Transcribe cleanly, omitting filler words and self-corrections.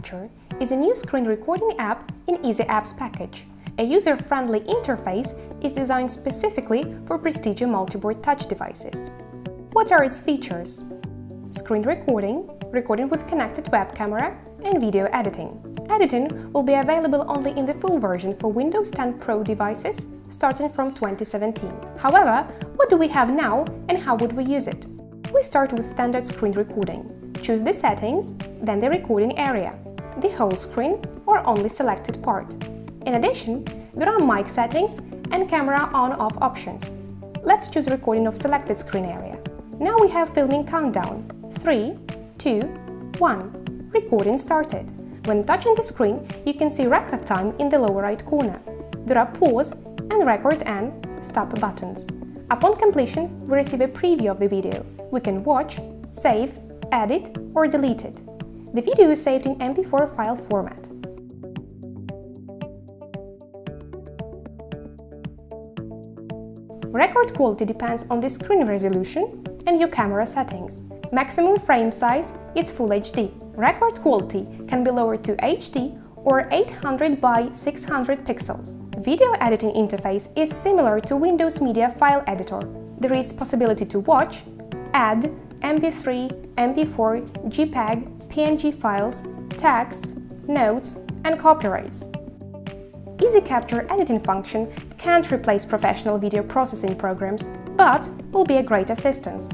EasiCapture is a new screen recording app in EasyApps package. A user-friendly interface is designed specifically for Prestigio MultiBoard touch devices. What are its features? Screen recording, recording with connected webcamera, and video editing. Editing will be available only in the full version for Windows 10 Pro devices starting from 2017. However, what do we have now and how would we use it? We start with standard screen recording. Choose the settings, then the recording area, the whole screen or only selected part. In addition, there are mic settings and camera on-off options. Let's choose recording of selected screen area. Now we have filming countdown. 3, 2, 1. Recording started. When touching the screen, you can see record time in the lower right corner. There are pause and record and stop buttons. Upon completion, we receive a preview of the video. We can watch, save, edit or delete it. The video is saved in MP4 file format. Record quality depends on the screen resolution and your camera settings. Maximum frame size is Full HD. Record quality can be lowered to HD or 800 by 600 pixels. Video editing interface is similar to Windows Media File Editor. There is possibility to watch, add MP3, MP4, JPEG, PNG files, tags, notes, and copyrights. EasiCapture editing function can't replace professional video processing programs, but will be a great assistance.